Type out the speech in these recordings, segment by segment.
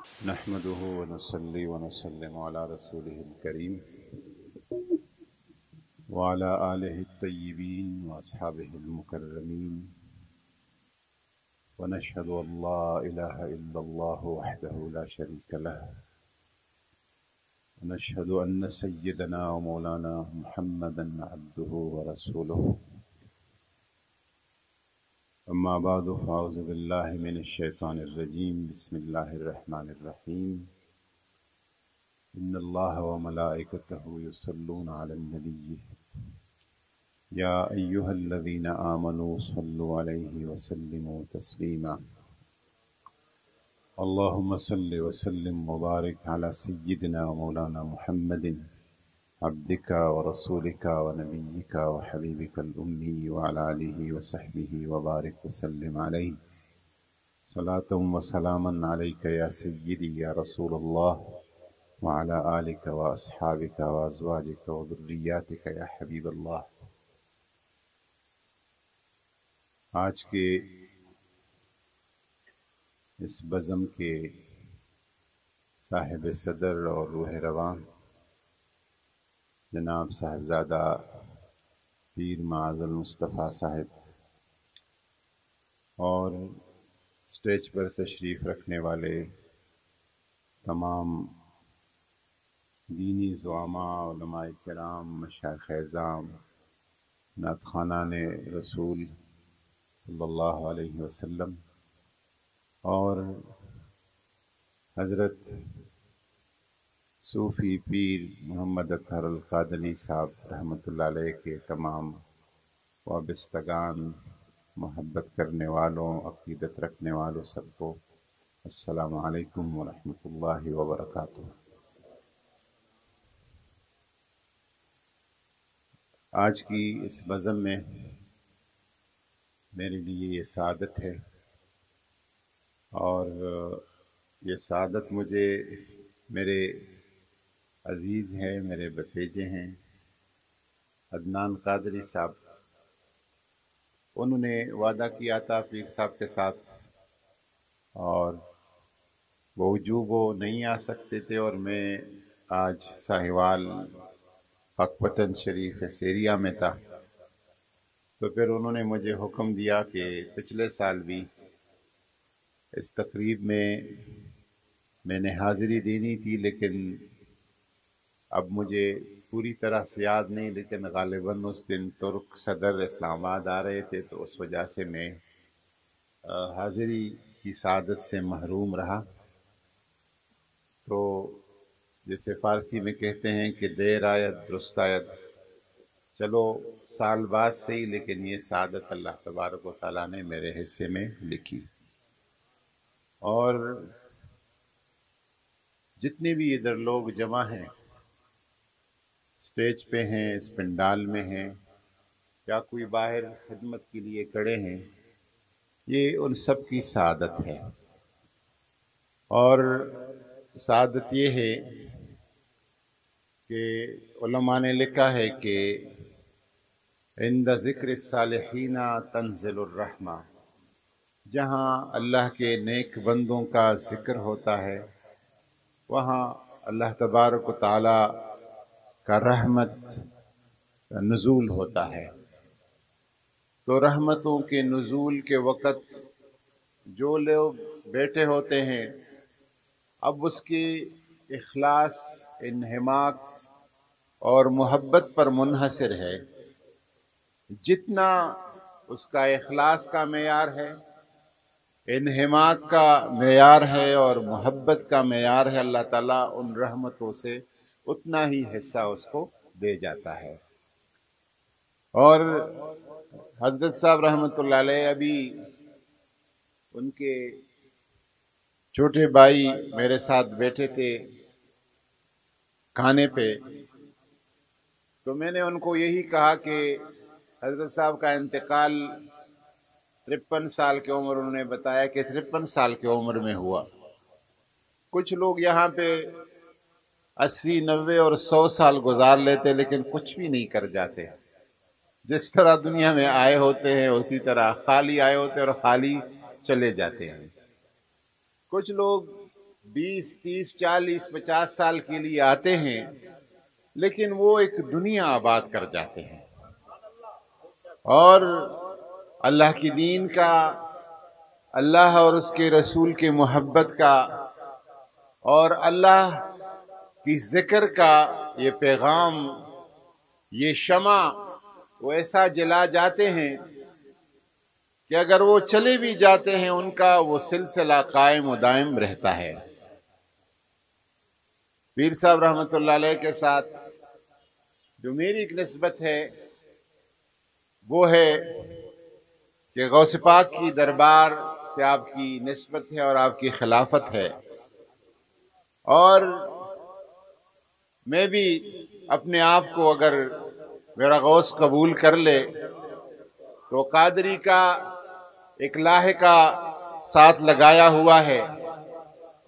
نحمده ونصلي ونسلم على رسوله الكريم وعلى آله الطيبين وأصحابه المكرمين ونشهد أن لا إله إلا الله وحده لا شريك له ونشهد أن سيدنا ومولانا محمدا عبده ورسوله أما بعد فأعوذ بالله من الشيطان الرجيم بسم الله الرحمن الرحيم إن الله وملائكته يصلون على النبي يا أيها الذين آمنوا صلوا عليه وسلموا تسليما اللهم صل وسلم وبارك على سيدنا ومولانا محمد عبدك ورسولك ونبيك وحبيبك الأمي وعلى آله وصحبه وبارك وسلم عليه صلاة وسلاما عليك يا سيدي يا رسول الله وعلى آلك وأصحابك وأزواجك وذرياتك يا حبيب الله۔ آج کے اس بزم کے صاحب صدر اور روح رواں جناب صاحبزادہ پیر معاذ المصطفیٰ صاحب اور اسٹیج پر تشریف رکھنے والے تمام دینی زعماء، علماء کرام، مشائخ اعظام، نعت خوانان رسول صلی اللہ علیہ وسلم اور حضرت صوفی پیر محمد اطہر القادری صاحب رحمۃ اللہ علیہ کے تمام وابستگان، محبت کرنے والوں، عقیدت رکھنے والوں سب کو السلام علیکم ورحمۃ اللہ وبرکاتہ۔ آج کی اس بزم میں میرے لیے یہ سعادت ہے اور یہ سعادت مجھے میرے عزیز ہیں، میرے بھتیجے ہیں عدنان قادری صاحب، انہوں نے وعدہ کیا تھا پیر صاحب کے ساتھ اور وہ وجوب وہ نہیں آ سکتے تھے، اور میں آج ساہیوال پاکپٹن شریف سیریا میں تھا، تو پھر انہوں نے مجھے حکم دیا کہ پچھلے سال بھی اس تقریب میں نے حاضری دینی تھی، لیکن اب مجھے پوری طرح سے یاد نہیں، لیکن غالباً اس دن ترک صدر اسلام آباد آ رہے تھے، تو اس وجہ سے میں حاضری کی سعادت سے محروم رہا۔ تو جیسے فارسی میں کہتے ہیں کہ دیر آید درست آید، چلو سال بعد سے ہی، لیکن یہ سعادت اللہ تبارک و تعالیٰ نے میرے حصے میں لکھی۔ اور جتنے بھی ادھر لوگ جمع ہیں، اسٹیج پہ ہیں، اس پنڈال میں ہیں، یا کوئی باہر خدمت کے لیے کھڑے ہیں، یہ ان سب کی سعادت ہے۔ اور سعادت یہ ہے کہ علماء نے لکھا ہے کہ عند ذکر الصالحین تنزل الرحمہ، جہاں اللہ کے نیک بندوں کا ذکر ہوتا ہے وہاں اللہ تبارک و تعالی کا رحمت نزول ہوتا ہے۔ تو رحمتوں کے نزول کے وقت جو لوگ بیٹھے ہوتے ہیں، اب اس کی اخلاص، انہماک اور محبت پر منحصر ہے۔ جتنا اس کا اخلاص کا معیار ہے، انہماک کا معیار ہے اور محبت کا معیار ہے، اللہ تعالیٰ ان رحمتوں سے اتنا ہی حصہ اس کو دے جاتا ہے۔ اور حضرت صاحب رحمۃ اللہ علیہ، ابھی ان کے چھوٹے بھائی میرے ساتھ بیٹھے تھے کھانے پہ، تو میں نے ان کو یہی کہا کہ حضرت صاحب کا انتقال 53 سال کی عمر، انہوں نے بتایا کہ 53 سال کی عمر میں ہوا۔ کچھ لوگ یہاں پہ 80، 90 اور 100 سال گزار لیتے، لیکن کچھ بھی نہیں کر جاتے۔ جس طرح دنیا میں آئے ہوتے ہیں اسی طرح خالی آئے ہوتے ہیں اور خالی چلے جاتے ہیں۔ کچھ لوگ 20 30 40 50 سال کے لیے آتے ہیں، لیکن وہ ایک دنیا آباد کر جاتے ہیں، اور اللہ کی دین کا، اللہ اور اس کے رسول کے محبت کا اور اللہ کی ذکر کا یہ پیغام، یہ شمع وہ ایسا جلا جاتے ہیں کہ اگر وہ چلے بھی جاتے ہیں ان کا وہ سلسلہ قائم و دائم رہتا ہے۔ پیر صاحب رحمۃ اللہ علیہ کے ساتھ جو میری ایک نسبت ہے وہ ہے کہ غوث پاک کی دربار سے آپ کی نسبت ہے اور آپ کی خلافت ہے، اور میں بھی اپنے آپ کو اگر میرا غوث قبول کر لے تو قادری کا ایک لاحقہ ساتھ لگایا ہوا ہے،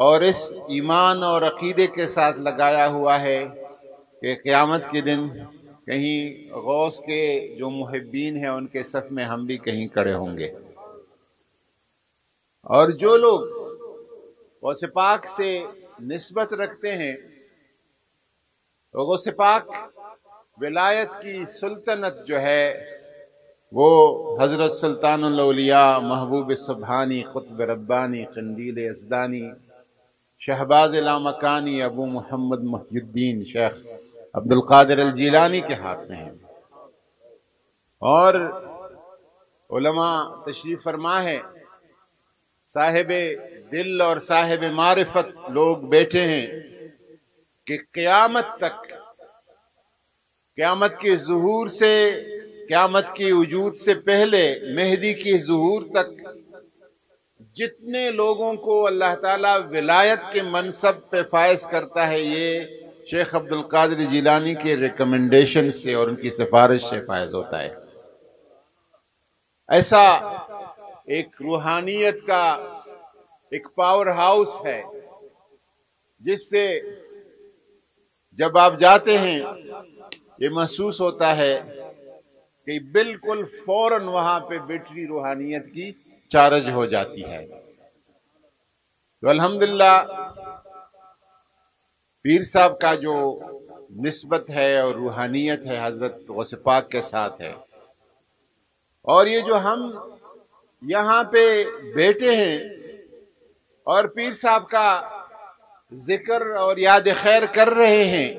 اور اس ایمان اور عقیدے کے ساتھ لگایا ہوا ہے کہ قیامت کے دن کہیں غوث کے جو محبین ہیں ان کے صف میں ہم بھی کہیں کھڑے ہوں گے۔ اور جو لوگ غوث پاک سے نسبت رکھتے ہیں تو غوث پاک ولایت کی سلطنت جو ہے وہ حضرت سلطان الاولیاء محبوب سبحانی قطب ربانی قندیل یزدانی شہباز لامکانی ابو محمد محی الدین شیخ عبد القادر الجیلانی کے ہاتھ میں ہے۔ اور علماء تشریف فرما ہے، صاحب دل اور صاحب معرفت لوگ بیٹھے ہیں کہ قیامت تک، قیامت کے ظہور سے، قیامت کی وجود سے پہلے مہدی کی ظہور تک جتنے لوگوں کو اللہ تعالیٰ ولایت کے منصب پہ فائز کرتا ہے یہ شیخ عبد القادر جیلانی کے ریکمنڈیشن سے اور ان کی سفارش سے فائز ہوتا ہے۔ ایسا ایک روحانیت کا ایک پاور ہاؤس ہے جس سے جب آپ جاتے ہیں یہ محسوس ہوتا ہے کہ بالکل فوراً وہاں پہ بیٹری روحانیت کی چارج ہو جاتی ہے۔ تو الحمدللہ پیر صاحب کا جو نسبت ہے اور روحانیت ہے حضرت غوث پاک کے ساتھ ہے، اور یہ جو ہم یہاں پہ بیٹھے ہیں اور پیر صاحب کا ذکر اور یاد خیر کر رہے ہیں،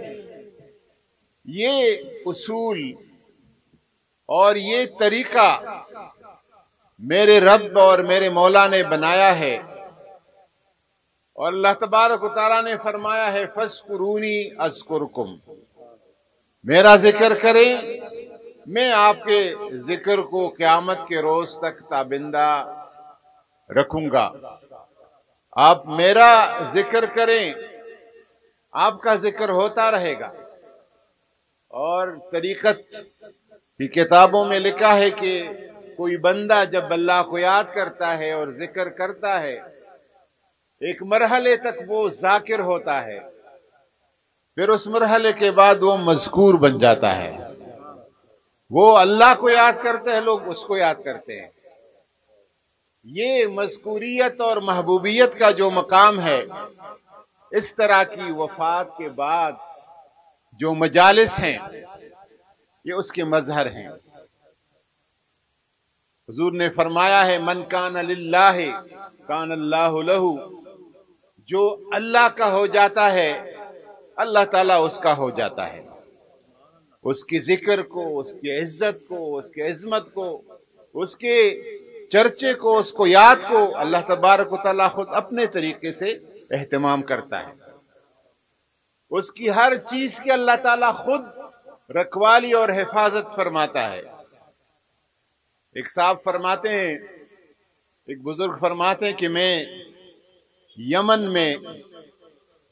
یہ اصول اور یہ طریقہ میرے رب اور میرے مولا نے بنایا ہے، اور اللہ تبارک و تعالیٰ نے فرمایا ہے فَاذْكُرُونِي أَذْكُرْكُمْ، میرا ذکر کریں میں آپ کے ذکر کو قیامت کے روز تک تابندہ رکھوں گا۔ آپ میرا ذکر کریں آپ کا ذکر ہوتا رہے گا۔ اور طریقت کی کتابوں میں لکھا ہے کہ کوئی بندہ جب اللہ کو یاد کرتا ہے اور ذکر کرتا ہے ایک مرحلے تک وہ ذاکر ہوتا ہے، پھر اس مرحلے کے بعد وہ مذکور بن جاتا ہے۔ وہ اللہ کو یاد کرتے ہیں، لوگ اس کو یاد کرتے ہیں۔ یہ مذکوریت اور محبوبیت کا جو مقام ہے، اس طرح کی وفات کے بعد جو مجالس ہیں یہ اس کے مظہر ہیں۔ حضور نے فرمایا ہے من کان للہ کان اللہ لہ، جو اللہ کا ہو جاتا ہے اللہ تعالیٰ اس کا ہو جاتا ہے۔ اس کی ذکر کو، اس کی عزت کو، اس کی عظمت کو، اس کے چرچے کو، اس کو یاد کو اللہ تبارک و تعالیٰ خود اپنے طریقے سے اہتمام کرتا ہے۔ اس کی ہر چیز کی اللہ تعالیٰ خود رکھوالی اور حفاظت فرماتا ہے۔ ایک صاحب فرماتے ہیں، ایک بزرگ فرماتے ہیں کہ میں یمن میں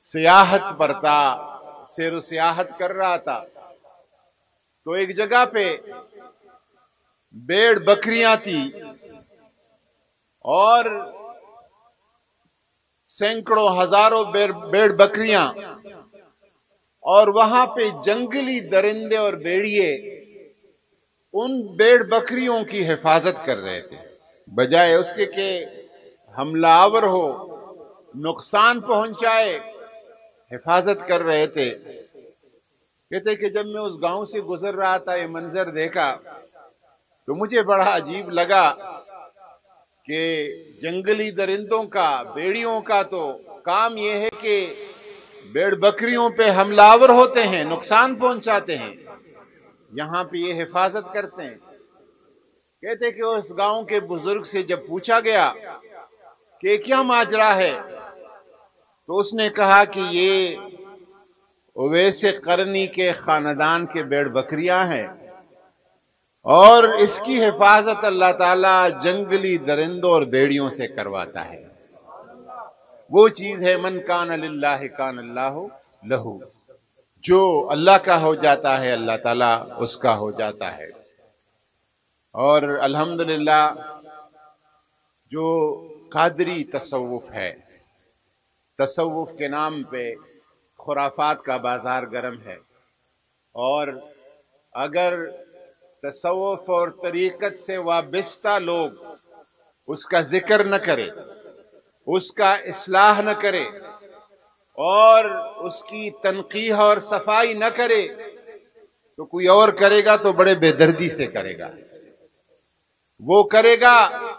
سیاحت پر تھا، سیر و سیاحت کر رہا تھا، تو ایک جگہ پہ بھیڑ بکریاں تھی اور سینکڑوں ہزاروں بھیڑ بکریاں، اور وہاں پہ جنگلی درندے اور بھیڑیے ان بھیڑ بکریوں کی حفاظت کر رہے تھے، بجائے اس کے کہ حملہ آور ہو نقصان پہنچائے حفاظت کر رہے تھے۔ کہتے کہ جب میں اس گاؤں سے گزر رہا تھا یہ منظر دیکھا تو مجھے بڑا عجیب لگا کہ جنگلی درندوں کا، بیڑیوں کا تو کام یہ ہے کہ بیڑ بکریوں پہ حملہ آور ہوتے ہیں، نقصان پہنچاتے ہیں، یہاں پہ یہ حفاظت کرتے ہیں۔ کہتے کہ اس گاؤں کے بزرگ سے جب پوچھا گیا کہ کیا ماجرا ہے تو اس نے کہا کہ یہ اویس قرنی کے خاندان کے بیڑ بکریاں ہیں اور اس کی حفاظت اللہ تعالیٰ جنگلی درندوں اور بیڑیوں سے کرواتا ہے۔ وہ چیز ہے من کان للہ کان اللہ لہو، جو اللہ کا ہو جاتا ہے اللہ تعالیٰ اس کا ہو جاتا ہے۔ اور الحمدللہ جو قادری تصوف ہے، تصوف کے نام پہ خرافات کا بازار گرم ہے، اور اگر تصوف اور طریقت سے وابستہ لوگ اس کا ذکر نہ کرے، اس کا اصلاح نہ کرے اور اس کی تنقیح اور صفائی نہ کرے تو کوئی اور کرے گا تو بڑے بے دردی سے کرے گا، وہ کرے گا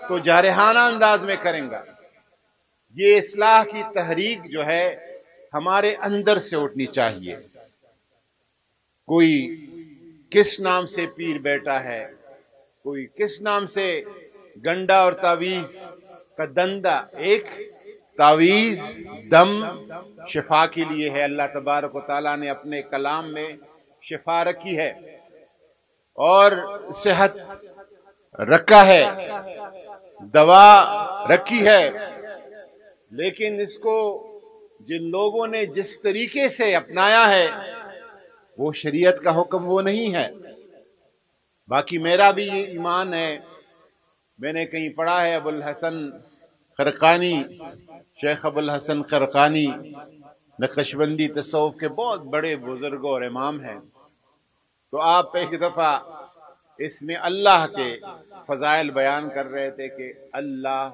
تو جارحانہ انداز میں کریں گا۔ یہ اصلاح کی تحریک جو ہے ہمارے اندر سے اٹھنی چاہیے۔ کوئی کس نام سے پیر بیٹا ہے، کوئی کس نام سے گنڈا اور تعویذ کا دندہ، ایک تعویذ دم شفا کے لیے ہے، اللہ تبارک و تعالیٰ نے اپنے کلام میں شفا رکھی ہے اور صحت رکھا ہے، دوا رکھی ہے، لیکن اس کو جن لوگوں نے جس طریقے سے اپنایا ہے وہ شریعت کا حکم وہ نہیں ہے۔ باقی میرا بھی یہ ایمان ہے، میں نے کہیں پڑھا ہے ابو الحسن خرقانی، شیخ ابو الحسن خرقانی نقشبندی تصوف کے بہت بڑے بزرگ اور امام ہیں، تو آپ ایک دفعہ اس میں اللہ کے فضائل بیان کر رہے تھے کہ اللہ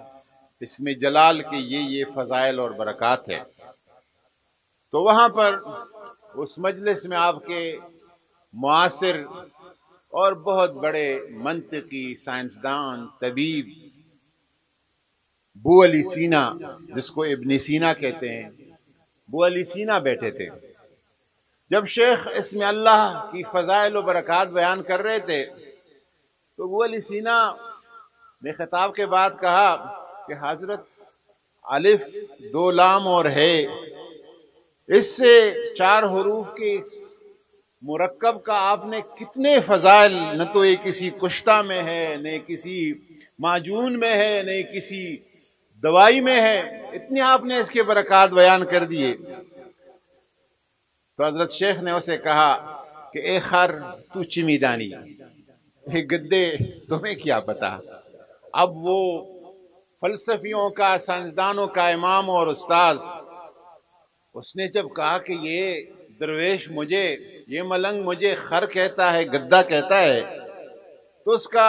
اس میں جلال کے یہ فضائل اور برکات ہے۔ تو وہاں پر اس مجلس میں آپ کے معاصر اور بہت بڑے منطقی، سائنسدان، طبیب بو علی سینا، جس کو ابن سینا کہتے ہیں، بو علی سینا بیٹھے تھے۔ جب شیخ اس میں اللہ کی فضائل و برکات بیان کر رہے تھے تو بو علی سینا نے خطاب کے بعد کہا کہ حضرت الف دو لام اور ہے، اس سے 4 حروف کے مرکب کا آپ نے کتنے فضائل، نہ تو یہ کسی کشتہ میں ہے، نہ کسی معجون میں ہے، نہ کسی دوائی میں ہے، اتنے آپ نے اس کے برکات بیان کر دیے۔ تو حضرت شیخ نے اسے کہا کہ اے خر تو چمی دانی، اے گدے تمہیں کیا پتا۔ اب وہ فلسفیوں کا، سائنسدانوں کا امام اور استاذ، اس نے جب کہا کہ یہ درویش مجھے، یہ ملنگ مجھے خر کہتا ہے، گدہ کہتا ہے، تو اس کا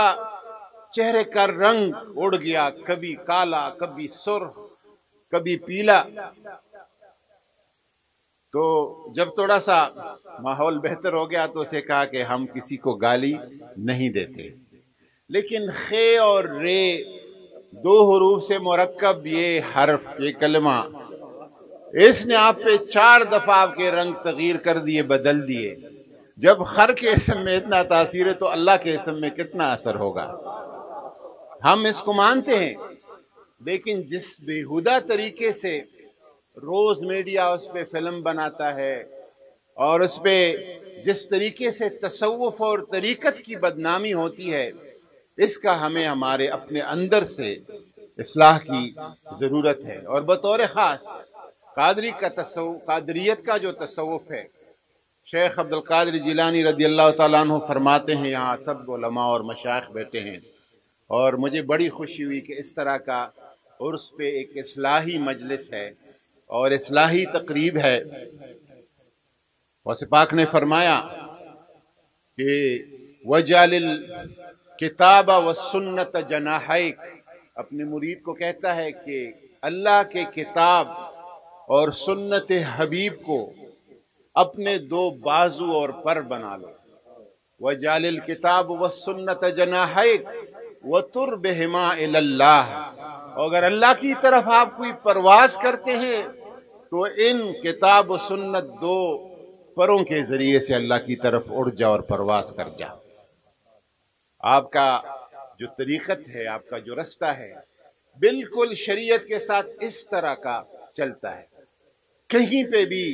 چہرے کا رنگ اڑ گیا، کبھی کالا، کبھی سرخ، کبھی پیلا۔ تو جب تھوڑا سا ماحول بہتر ہو گیا تو اسے کہا کہ ہم کسی کو گالی نہیں دیتے، لیکن خے اور رے 2 حروف سے مرکب یہ حرف، یہ کلمہ، اس نے آپ پہ 4 دفعہ آپ کے رنگ تغیر کر دیے، بدل دیے۔ جب خر کے اسم میں اتنا تاثیر ہے تو اللہ کے اسم میں کتنا اثر ہوگا۔ ہم اس کو مانتے ہیں، لیکن جس بےہودہ طریقے سے روز میڈیا اس پہ فلم بناتا ہے اور اس پہ جس طریقے سے تصوف اور طریقت کی بدنامی ہوتی ہے، اس کا ہمیں ہمارے اپنے اندر سے اصلاح کی ضرورت ہے۔ اور بطور خاص قادری کا تصوف، قادریت کا جو تصوف ہے، شیخ عبد القادر جیلانی رضی اللہ تعالیٰ عنہ فرماتے ہیں، یہاں سب علماء اور مشائخ بیٹھے ہیں، اور مجھے بڑی خوشی ہوئی کہ اس طرح کا عرس پہ ایک اصلاحی مجلس ہے اور اصلاحی تقریب ہے۔ غوث پاک نے فرمایا کہ وَجَعَلِ الْكِتَابَ وَالسُّنَّةَ جَنَاحَيْكَ، اپنے مرید کو کہتا ہے کہ اللہ کے کتاب اور سنت حبیب کو اپنے دو بازو اور پر بنا لو. وَجَعَلِ الْكِتَابُ وَالسُّنَّةَ جَنَاحَيْكَ وَتُرْ بِهِمَا إِلَى اللَّهِ. اور اگر اللہ کی طرف آپ کوئی پرواز کرتے ہیں تو ان کتاب و سنت دو پروں کے ذریعے سے اللہ کی طرف اڑ جا اور پرواز کر جا. آپ کا جو طریقت ہے، آپ کا جو رستہ ہے، بالکل شریعت کے ساتھ اس طرح کا چلتا ہے. کہیں پہ بھی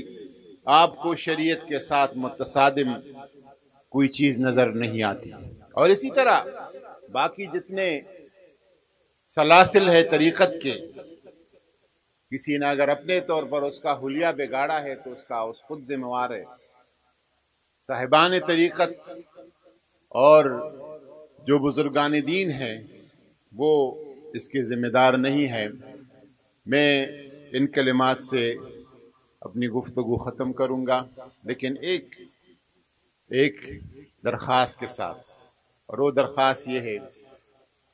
آپ کو شریعت کے ساتھ متصادم کوئی چیز نظر نہیں آتی. اور اسی طرح باقی جتنے سلاسل ہے طریقت کے، کسی نے اگر اپنے طور پر اس کا حلیہ بگاڑا ہے تو اس کا خود ذمہ وار ہے. صاحبان طریقت اور جو بزرگان دین ہیں وہ اس کے ذمہ دار نہیں ہیں. میں ان کلمات سے اپنی گفتگو ختم کروں گا، لیکن ایک درخواست کے ساتھ، اور وہ درخواست یہ ہے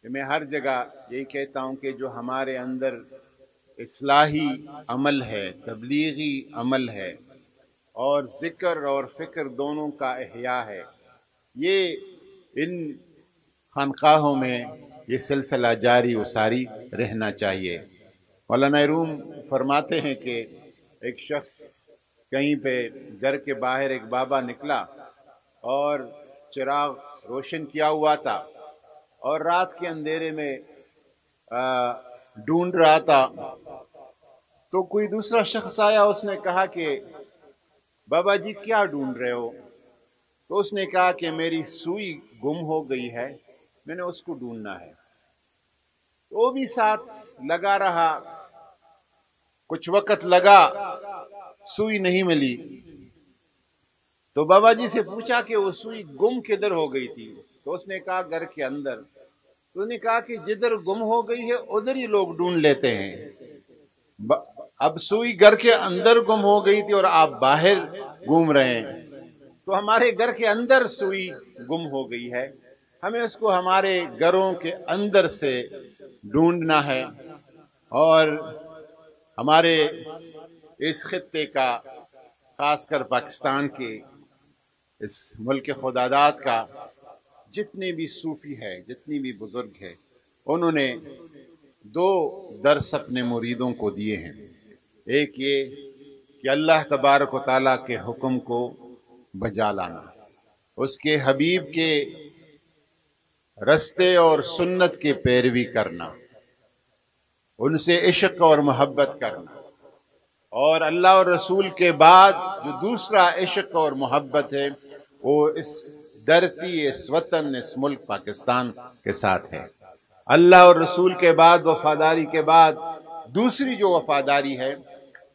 کہ میں ہر جگہ یہی کہتا ہوں کہ جو ہمارے اندر اصلاحی عمل ہے، تبلیغی عمل ہے، اور ذکر اور فکر دونوں کا احیاء ہے، یہ ان خانقاہوں میں یہ سلسلہ جاری و ساری رہنا چاہیے. مولانا روم فرماتے ہیں کہ ایک شخص کہیں پہ گھر کے باہر ایک بابا نکلا اور چراغ روشن کیا ہوا تھا اور رات کے اندھیرے میں ڈھونڈ رہا تھا. تو کوئی دوسرا شخص آیا، اس نے کہا کہ بابا جی کیا ڈھونڈ رہے ہو؟ تو اس نے کہا کہ میری سوئی گم ہو گئی ہے، میں نے اس کو ڈھونڈنا ہے. وہ بھی ساتھ لگا رہا، کچھ وقت لگا، سوئی نہیں ملی. تو بابا جی سے پوچھا کہ وہ سوئی گم کدھر ہو گئی تھی؟ تو اس نے کہا گھر کے اندر. تو اس نے کہا کہ جدھر گم ہو گئی ہے ادھر ہی لوگ ڈھونڈ لیتے ہیں. اب سوئی گھر کے اندر گم ہو گئی تھی اور آپ باہر گھوم رہے ہیں، تو ہمارے گھر کے اندر سوئی گم ہو گئی ہے، ہمیں اس کو ہمارے گھروں کے اندر سے ڈھونڈنا ہے. اور ہمارے اس خطے کا، خاص کر پاکستان کے اس ملک خداداد کا، جتنے بھی صوفی ہے، جتنی بھی بزرگ ہے، انہوں نے دو درس اپنے مریدوں کو دیے ہیں. ایک یہ کہ اللہ تبارک و تعالیٰ کے حکم کو بجا لانا، اس کے حبیب کے رستے اور سنت کی پیروی کرنا، ان سے عشق اور محبت کرنا، اور اللہ اور رسول کے بعد جو دوسرا عشق اور محبت ہے وہ اس دھرتی، اس وطن، اس ملک پاکستان کے ساتھ ہے. اللہ اور رسول کے بعد، وفاداری کے بعد دوسری جو وفاداری ہے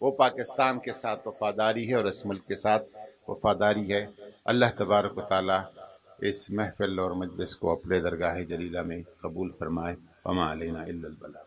وہ پاکستان کے ساتھ وفاداری ہے اور اس ملک کے ساتھ وفاداری ہے. اللہ تبارک و تعالی اس محفل اور مجلس کو اپنے درگاہ جلیلہ میں قبول فرمائے. وما علینا الا البلاغ.